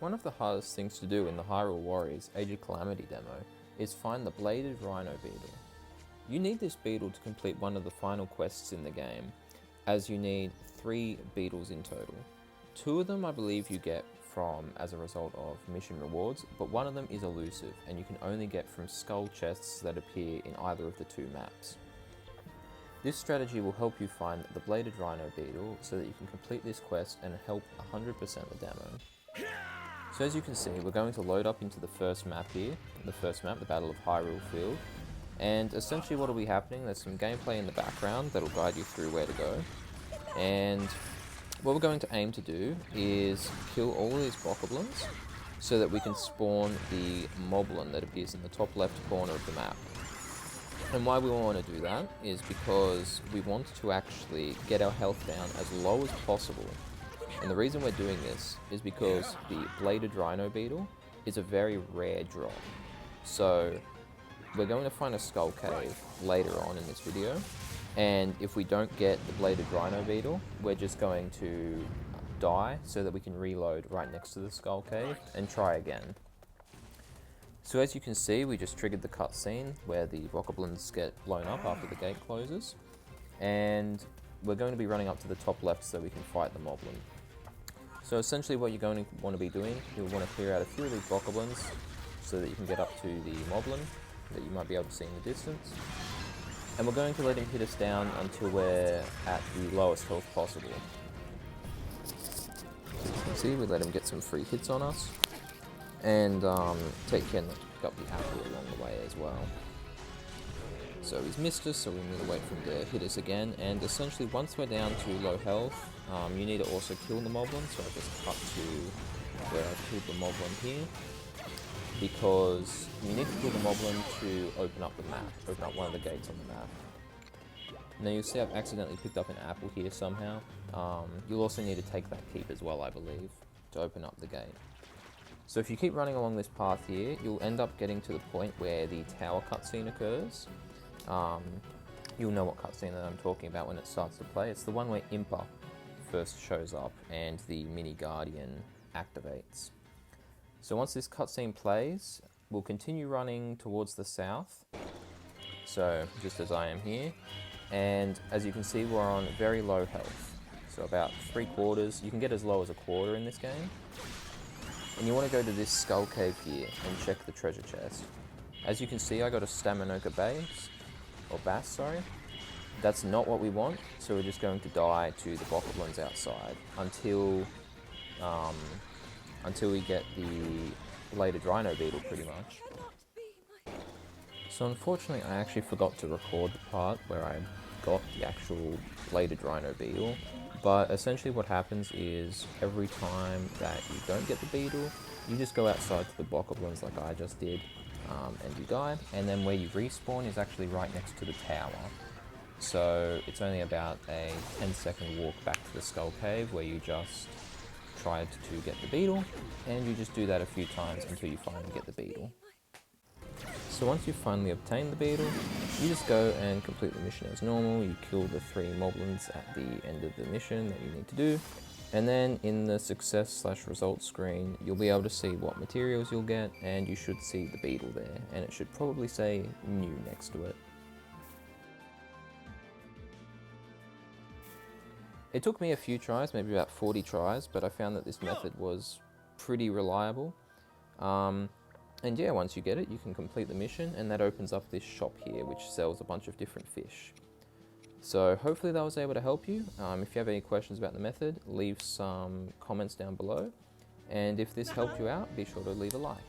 One of the hardest things to do in the Hyrule Warriors Age of Calamity demo is find the Bladed Rhino Beetle. You need this beetle to complete one of the final quests in the game, as you need 3 beetles in total. 2 of them I believe you get from as a result of mission rewards, but one of them is elusive and you can only get from skull chests that appear in either of the 2 maps. This strategy will help you find the Bladed Rhino Beetle so that you can complete this quest and help 100% the demo. So as you can see, we're going to load up into the first map here, the Battle of Hyrule Field, and essentially what will be happening, there's some gameplay in the background that will guide you through where to go, and what we're going to aim to do is kill all of these bokoblins so that we can spawn the moblin that appears in the top left corner of the map. And why we want to do that is because we want to actually get our health down as low as possible. And the reason we're doing this is because the Bladed Rhino Beetle is a very rare drop. So we're going to find a skull cave later on in this video, and if we don't get the Bladed Rhino Beetle, we're just going to die so that we can reload right next to the skull cave and try again. So as you can see, we just triggered the cutscene where the bokoblins get blown up after the gate closes, and we're going to be running up to the top left so we can fight the moblin. So essentially what you're going to want to be doing, you'll want to clear out a few of these bokoblins so that you can get up to the moblin that you might be able to see in the distance. And we're going to let him hit us down until we're at the lowest health possible. As you can see, we let him get some free hits on us, and take care and pick up the apple along the way as well. So he's missed us, so we need to wait for him to hit us again, and essentially once we're down to low health, you need to also kill the moblin, so I just cut to where I've killed the moblin here, because you need to kill the moblin to open up the map, open up one of the gates on the map. Now you'll see I've accidentally picked up an apple here somehow. You'll also need to take that keep as well, I believe, to open up the gate. So if you keep running along this path here, you'll end up getting to the point where the tower cutscene occurs. You'll know what cutscene that I'm talking about when it starts to play. It's the one where Impa first shows up and the mini guardian activates. So once this cutscene plays, we'll continue running towards the south, so just as I am here, and as you can see we're on very low health, so about 3/4, you can get as low as 1/4 in this game. And you want to go to this skull cave here and check the treasure chest. As you can see, I got a Staminoka Bass, sorry. That's not what we want, so we're just going to die to the bokoblins outside until we get the Bladed Rhino Beetle, pretty much. So unfortunately, I actually forgot to record the part where I got the actual Bladed Rhino Beetle. But essentially what happens is, every time that you don't get the beetle, you just go outside to the bokoblins like I just did, and you die, and then where you respawn is actually right next to the tower. So it's only about a 10-second walk back to the skull cave where you just tried to get the beetle, and you just do that a few times until you finally get the beetle. So once you've finally obtained the beetle, you just go and complete the mission as normal. You kill the 3 moblins at the end of the mission that you need to do, and then in the success/results screen you'll be able to see what materials you'll get, and you should see the beetle there, and it should probably say new next to it. It took me a few tries, maybe about 40 tries, but I found that this method was pretty reliable. And yeah, once you get it, you can complete the mission, and that opens up this shop here, which sells a bunch of different fish. So hopefully that was able to help you. If you have any questions about the method, leave some comments down below. And if this helped you out, be sure to leave a like.